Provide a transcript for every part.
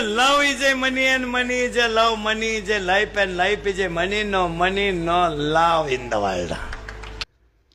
love is a money and money is a love. Money is a life and life is a money. No money, no love in the world.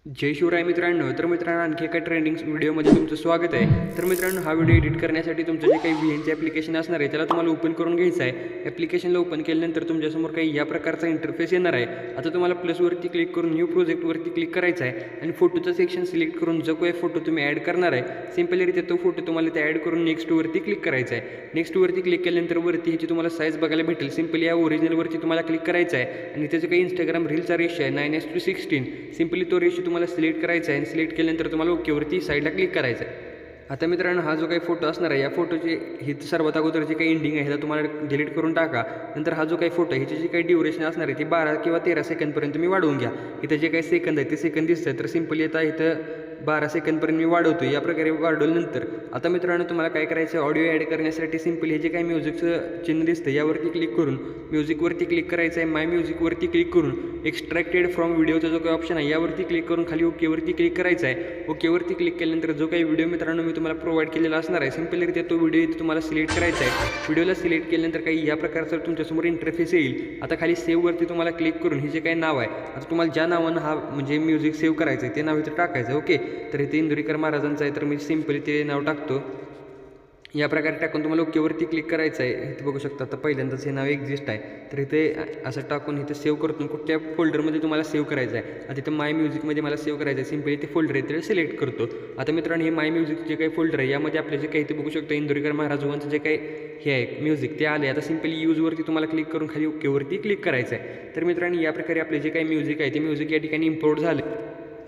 जय शिवराय मित्रांनो. तर मित्रांनो आणखी एका trending व्हिडिओमध्ये तुमचं स्वागत आहे. तर मित्रांनो हा व्हिडिओ एडिट करण्यासाठी तुमचं जे काही VNC ॲप्लिकेशन असणार आहे त्याला तुम्हाला ओपन करून घ्यायचं आहे. ॲप्लिकेशनला ओपन केल्यानंतर तुमच्यासमोर काही या प्रकारचा इंटरफेस येणार आहे. आता तुम्हाला प्लसवरती क्लिक करून न्यू प्रोजेक्टवरती क्लिक करायचं आहे आणि फोटोचं सेक्शन सिलेक्ट करून जो काही फोटो तुम्ही ॲड करणार आहे सिम्पलीरित्या तो फोटो तुम्हाला ते ॲड करून नेक्स्टवरती क्लिक करायचा आहे. नेक्स्टवरती क्लिक केल्यानंतर वरती ह्याची तुम्हाला साईज बघायला भेटेल. सिम्पली या ओरिजिनलवरती तुम्हाला क्लिक करायचं आहे आणि त्याचं काही इंस्टाग्राम रीलचा रेशो आहे 9:16. सिम्पली तो रेशो तुम्हाला सिलेक्ट करायचा आहे आणि सिलेक्ट केल्यानंतर तुम्हाला ओकेवरती साईडला क्लिक करायचं आहे. आता मित्रांनो हा जो काही फोटो असणार आहे या फोटोची ही सर्वात अगोदर जी काही एंडिंग आहे ह्याला तुम्हाला डिलीट करून टाका. नंतर हा जो काही फोटो आहे ह्याची जी काही ड्युरेशन असणार आहे ती 12 किंवा 13 सेकंदपर्यंत तुम्ही वाढवून घ्या. इथं जे काही सेकंद आहे ते सेकंद दिसतं तर सिम्पली आता इथं 12 सेकंदपर्यंत मी वाढवतो. या प्रकारे वाढवल्यानंतर आता मित्रांनो तुम्हाला काय करायचं आहे ऑडिओ ॲड करण्यासाठी सिम्पली हे जे काही म्युझिकचं चिन्ह दिसतं यावरती क्लिक करून म्युझिकवरती क्लिक करायचं आहे. माय म्युझिकवरती क्लिक करून एक्स्ट्रॅक्टेड फ्रॉम व्हिडिओचा जो काही ऑप्शन आहे यावरती क्लिक करून खाली ओकेवरती क्लिक करायचं आहे. ओकेवरती क्लिक केल्यानंतर जो काही व्हिडिओ मित्रांनो मी तुम्हाला प्रोव्हाइड केलेला असणार आहे सिम्पलीरित्या तो व्हिडिओ इथे तुम्हाला सिलेक्ट करायचा आहे. व्हिडिओला सिलेक्ट केल्यानंतर काही या प्रकारचं तुमच्यासमोर इंटरफेस येईल. आता खाली सेव्हवरती तुम्हाला क्लिक करून हे जे काही नाव आहे आता तुम्हाला ज्या नावानं हा म्हणजे म्युझिक सेव्ह करायचं आहे ते नाव इथं टाकायचं. ओके तर इथे इंदुरीकर महाराजांचं आहे तर मी सिम्पली ते नाव टाकतो. या प्रकारे टाकून तुम्हाला ओकेवरती क्लिक करायचं आहे. इथे बघू शकता आता पहिल्यांदाच हे नाव एक्झिस्ट आहे तर इथे असं टाकून इथे सेव्ह करतो. कुठल्या फोल्डरमध्ये तुम्हाला सेव्ह करायचं आहे आता इथं माय म्युझिकमध्ये मला सेव्ह करायचं आहे. सिम्पली ते फोल्डर आहे ते सिलेक्ट करतो. आता मित्रांनो हे माय म्युझिक जे काही फोल्डर आहे यामध्ये आपले जे काही इथे बघू शकतो इंदुरीकर महाराजांचं जे काही हे आहे म्युझिक ते आले. आता सिम्पली यूजवरती तुम्हाला क्लिक करून खाली ओकेवरती क्लिक करायचं आहे. तर मित्रांनो या प्रकारे आपले जे काही म्युझिक आहे ते म्युझिक या ठिकाणी इम्पोर्ट झाले.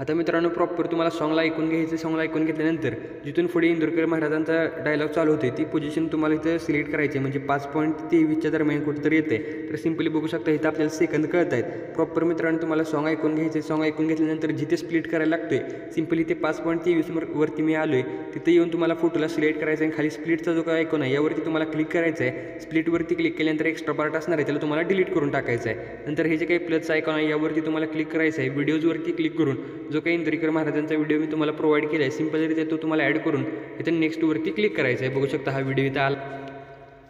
आता मित्रांनो प्रॉपर तुम्हाला सॉंगला ऐकून घ्यायचं. सॉंगला ऐकून घेतल्यानंतर जिथून पुढे इंदुरकर महाराजांचा डायलॉग चालू होते ती पोझिशन तुम्हाला इथं सिलेक्ट करायची म्हणजे 5.23च्या दरम्यान कुठेतरी येते. तर सिम्पली बघू शकता इथं आपल्याला सेकंद कळत आहेत. प्रॉपर मित्रांनो तुम्हाला सॉंग ऐकून घ्यायचं. सॉंग ऐकून घेतल्यानंतर जिथे स्प्लिट करायला लागतोय सिम्पली ते 5.23 वरती मी आलो आहे तिथे येऊन तुम्हाला फोटोला सिलेक्ट करायचं आहे. खाली स्प्लिटचा जो काय ऐकून आहे यावरती तुम्हाला क्लिक करायचं आहे. स्प्लिटवरती क्लिक केल्यानंतर एक्स्ट्रा पार्ट असणार आहे त्याला तुम्हाला डिलीट करून टाकायचं आहे. नंतर हे जे काही प्लसचा ऐकून आहे यावरती तुम्हाला क्लिक करायचं आहे. व्हिडिओजवरती क्लिक करून जो काही इंदुरीकर महाराजांचा व्हिडिओ मी तुम्हाला प्रोव्हाइड केला आहे सिम्पलरित्या तो तुम्हाला ॲड करून इथं नेक्स्टवरती क्लिक करायचं आहे. बघू शकता हा व्हिडिओ इथं आला.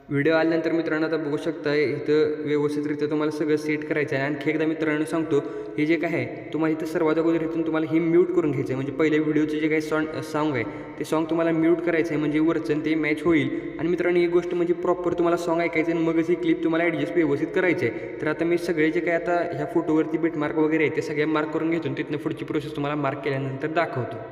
व्हिडिओ आल्यानंतर मित्रांनो आता बघू शकता इथं व्यवस्थितरित्या तुम्हाला सगळं सेट करायचं आहे. आणखी एकदा मित्रांनो सांगतो हे जे काय आहे तुम्हाला इथं सर्वात अगोदर इथून तुम्हाला हे म्यूट करून घ्यायचं आहे. म्हणजे पहिल्या व्हिडिओचे जे काही सॉन्ग आहे ते सॉन्ग तुम्हाला म्यूट करायचं आहे म्हणजे वरचं ते मॅच होईल. आणि मित्रांनो ही गोष्ट म्हणजे प्रॉपर तुम्हाला सॉन्ग ऐकायचं आणि मगच ही क्लिप तुम्हाला ॲडजस्ट व्यवस्थित करायचे आहे. तर आता मी सगळे जे काय आता ह्या फोटोवरती बिटमार्क वगैरे आहे ते सगळे मार्क करून घेतो तिथनं पुढची प्रोसेस तुम्हाला मार्क केल्यानंतर दाखवतो.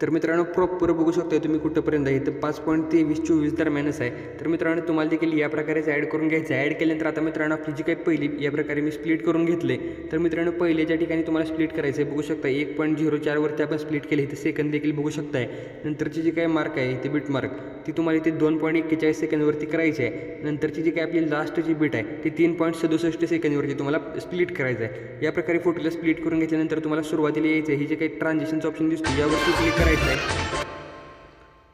तर मित्रांनो प्रॉपर बघू शकता तुम्ही कुठंपर्यंत आहे तर 5.23-24 दरम्यानच आहे. तर मित्रांनो तुम्हाला देखील या प्रकारेच ॲड करून घ्यायचं आहे. ॲड केल्यानंतर आता मित्रांनो आपली जी काही पहिली या प्रकारे मी स्प्लिट करून घेतले. तर मित्रांनो पहिले ज्या ठिकाणी तुम्हाला स्प्लिट करायचं आहे बघू शकता 1.04 वरती आपण स्प्लिट केले इथे सेकंद देखील बघू शकताय. नंतरची जी काही मार्क आहे इथे बीट मार्क ती तुम्हाला इथे 2.41 सेकंदवरती करायची आहे. नंतरची जी काही आपली लास्टची बीट आहे ती 3.67 सेकंदवरती तुम्हाला स्प्लिट करायचं आहे. या प्रकारे फोटोला स्प्लिट करून घेतल्यानंतर तुम्हाला सुरुवातीला यायचं आहे ही जे काही ट्रान्झिशनचं ऑप्शन दिसतो यावरती क्लिक करायचं आहे.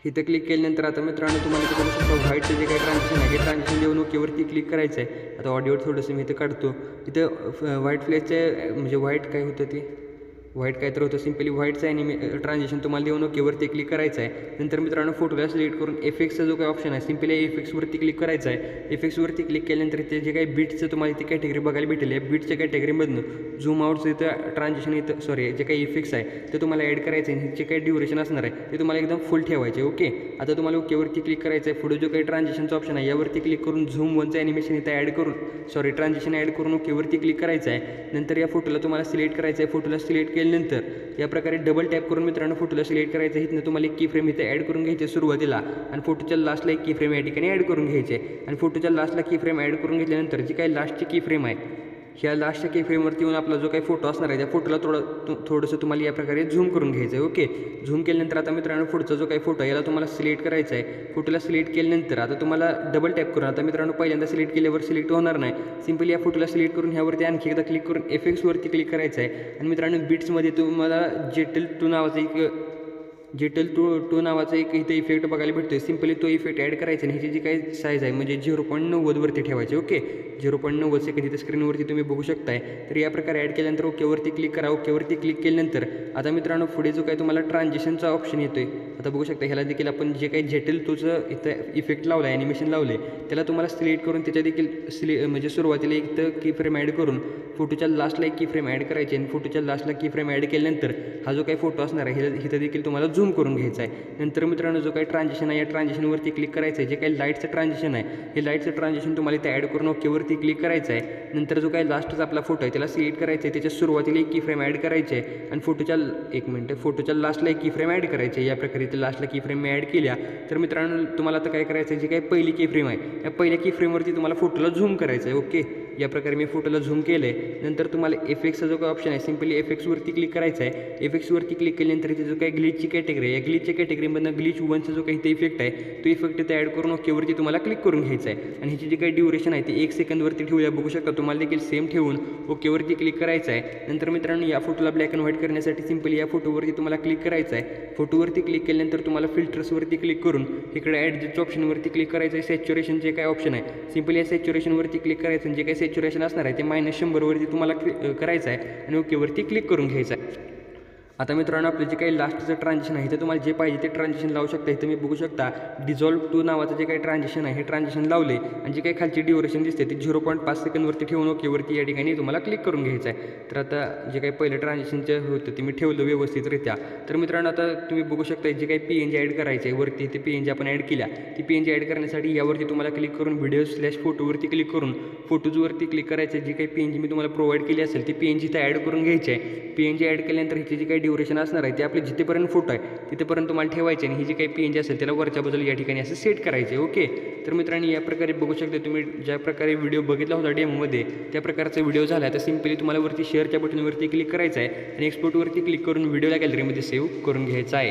इथं क्लिक केल्यानंतर आता मित्रांनो तुम्हाला इथे बघू शकता व्हाईटचं जे काही ट्रान्झिशन आहे हे ट्रान्झिशन देऊन ओकेवरती क्लिक करायचं आहे. आता ऑडिओवर थोडंसं मी इथं काढतो. इथं व्हाईट फ्लेजचे म्हणजे व्हाईट काय होतं ते व्हाईट काय तर होतं सिम्पली व्हाईटचं ट्रान्झिशन तुम्हाला देऊन ओकेवरती क्लिक करायचं आहे. नंतर मित्रांनो फोटोला सिलेक्ट करून एफेक्सचा जो काही ऑप्शन आहे सिम्पली एफेक्सवरती क्लिक करायचं आहे. एफेक्सवरती क्लिक केल्यानंतर ते जे काही बीटचं तुम्हाला इथे कॅटेगरी बघायला भेटेल या बीटच्या कॅटेगरीमधून झूम आउटचं इथं ट्रान्झिशन इथं सॉरी जे काही इफेक्ट्स आहे ते तुम्हाला ॲड करायचं आहे. जे काही ड्युरेशन असणार आहे ते तुम्हाला एकदम फुल ठेवायचे. ओके आता तुम्हाला ओकेवरती क्लिक करायचं आहे. पुढे जो काही ट्रान्झिशनचा ऑप्शन आहे यावरती क्लिक करून झूम वनचं ॲनिमेशन इथं ॲड करून ट्रान्झिशन ॲड करून ओकेवरती क्लिक करायचं आहे. नंतर या फोटोला तुम्हाला सिलेक्ट करायचं आहे. फोटोला सिलेक्ट केल्यानंतर या प्रकारे डबल टॅप करून मित्रांनो फोटोला सिलेक्ट करायचं आहे. इथनं तुम्हाला एक की फ्रेम इथे ॲड करून घ्यायचे सुरुवातीला आणि फोटोच्या लास्टला एक की फ्रेम या ठिकाणी ॲड करून घ्यायचे. आणि फोटोच्या लास्टला की फ्रेम ॲड करून घेतल्यानंतर जी काही लास्टची की फ्रेम आहे ह्या लास्टच्या की फ्रेमवरती येऊन आपला जो काही फोटो असणार आहे त्या फोटोला थोडंसं तुम्हाला या प्रकारे झूम करून घ्यायचं आहे. ओके झूम केल्यानंतर आता मित्रांनो पुढचा जो काही फोटो आहे याला तुम्हाला सिलेक्ट करायचा आहे. फोटोला सिलेक्ट केल्यानंतर आता तुम्हाला डबल टॅप करून आता मित्रांनो पहिल्यांदा सिलेक्ट केल्यावर सिलेक्ट होणार नाही. सिम्पली या फोटोला सिलेक्ट करून ह्यावरती आणखी एकदा क्लिक करून एफेक्ट्सवरती क्लिक करायचं आहे. आणि मित्रांनो बीट्समध्ये तुम्हाला जेटल 2 नावाचं एक जेटल टू नावाचा एक इथे इफेक्ट बघायला भेटतोय. सिम्पली तो इफेक्ट ॲड करायचा आणि ह्याची जी काही साईज आहे म्हणजे 0.90वरती ठेवायची. ओके, 0.90 सेकंड इथे स्क्रीनवरती तुम्ही बघू शकताय. तर या प्रकारे ॲड केल्यानंतर ओकेवरती क्लिक करा. ओकेवरती क्लिक केल्यानंतर आता मित्रांनो पुढे जो काही तुम्हाला ट्रान्झिशनचा ऑप्शन येतोय, आता बघू शकता ह्याला देखील आपण जे काही जेटल टूचं इथं इफेक्ट लावला आहे, ॲनिमेशन लावले, त्याला तुम्हाला सिलेक्ट करून त्याच्या देखील म्हणजे सुरुवातीला एक तर की फ्रेम ॲड करून फोटोच्या लास्टला एक की फ्रेम ॲड करायची आणि फोटोच्या लास्टला की फ्रेम ॲड केल्यानंतर हा जो काही फोटो असणार आहे इथं देखील तुम्हाला झूम करून घ्यायचा आहे. नंतर मित्रांनो जो काही ट्रान्झिशन आहे या ट्रान्झिशनवरती क्लिक करायचं आहे. जे काही लाईटचं ट्रान्झिशन आहे हे लाईटचं ट्रान्झिशन तुम्हाला इथे ॲड करून ओकेवरती क्लिक करायचं आहे. नंतर जो काही लास्टचा आपला फोटो आहे त्याला सिलेक्ट करायचं आहे, त्याच्या सुरुवातीला एक की फ्रेम ॲड करायचे आहे आणि फोटोच्या लास्टला एक की फ्रेम ॲड करायचे. या प्रकारे इथे लास्टला की फ्रेम ॲड केल्या तर मित्रांनो तुम्हाला आता काय करायचं आहे, जे काही पहिली की फ्रेम आहे या पहिल्या की फ्रेमवरती तुम्हाला फोटोला झूम करायचं आहे. ओके, या प्रकारे मी फोटोला झूम केलं आहे. नंतर तुम्हाला एफेक्टचा जो काही ऑप्शन आहे सिम्पली एफेक्ट्सवरती क्लिक करायचा आहे. एफेक्ट्सवरती क्लिक केल्यानंतर इथे जो काही ग्लिचची कॅटेगरी आहे या ग्लिचच्या कॅटेगरीमधनं ग्लिच 1चा जो काही इफेक्ट आहे तो इफेक्ट इथे ॲड करून ओकेवरती तुम्हाला क्लिक करून घ्यायचा आहे. आणि ह्याची जी काही ड्युरेशन आहे ती 1 सेकंदवरती ठेवूया. बघू शकता तुम्हाला देखील सेम ठेवून ओकेवरती क्लिक करायचं आहे. नंतर मित्रांनो या फोटोला ब्लॅक अँड व्हाईट करण्यासाठी सिम्पली या फोटोवरती तुम्हाला क्लिक करायचं आहे. फोटोवरती क्लिक केल्यानंतर तुम्हाला फिल्टर्सवरती क्लिक करून इकडे ॲडजस्टच्या ऑप्शनवरती क्लिक करायचं आहे. सॅच्युरेशन जे काय ऑप्शन आहे सिम्पली या सॅच्युरेशनवरती क्लिक करायचं आणि जे काही सॅच्युरेशन असणार आहे ते -100वरती तुम्हाला करायचं आहे आणि ओकेवरती क्लिक करून घ्यायचं आहे. आता मित्रांनो आपलं जे काही लास्टचं ट्रान्झिशन आहे ते तुम्हाला जे पाहिजे ते ट्रान्झिशन लावू शकता. इथं मी बघू शकता डिझॉल्व टू नावाचं जे काही ट्रान्झिशन आहे हे ट्रान्झिशन लावले आणि जे काही खालची ड्युरेशन दिसते ती 0.5 सेकंदवरती ठेवून ओकेवरती या ठिकाणी तुम्हाला क्लिक करून घ्यायचं आहे. तर आता जे काही पहिलं ट्रान्झिशनचं होतं ते मी ठेवलं व्यवस्थितरित्या. तर मित्रांनो आता तुम्ही बघू शकता जे काही PNG ॲड करायचे आहे वरती ते PNG आपण ॲड केल्या. ती PNG ॲड करण्यासाठी यावरती तुम्हाला क्लिक करून व्हिडिओ/फोटोवरती क्लिक करून फोटोजवरती क्लिक करायचं. जी काही PNG मी तुम्हाला प्रोव्हाइड केली असेल ती PNG इथं ॲड करून घ्यायची आहे. PNG ॲड केल्यानंतर ह्याची जी काही ड्युरेशन असणार आहे ते आपले जिथेपर्यंत फोटो आहे तिथेपर्यंत तुम्हाला ठेवायचे आणि ही जी काही PNG असेल त्याला वरच्या बाजूला या ठिकाणी असं सेट करायचे. ओके, तर मित्रांनो या प्रकारे बघू शकता तुम्ही ज्या प्रकारे व्हिडिओ बघितला होता डेमोमध्ये त्या प्रकारचा व्हिडिओ झाला आहे. तर सिम्पली तुम्हाला वरती शेअरच्या बटनवरती क्लिक करायचं आहे आणि एक्सपोर्टवरती क्लिक करून व्हिडिओला गॅलरीमध्ये सेव्ह करून घ्यायचा आहे.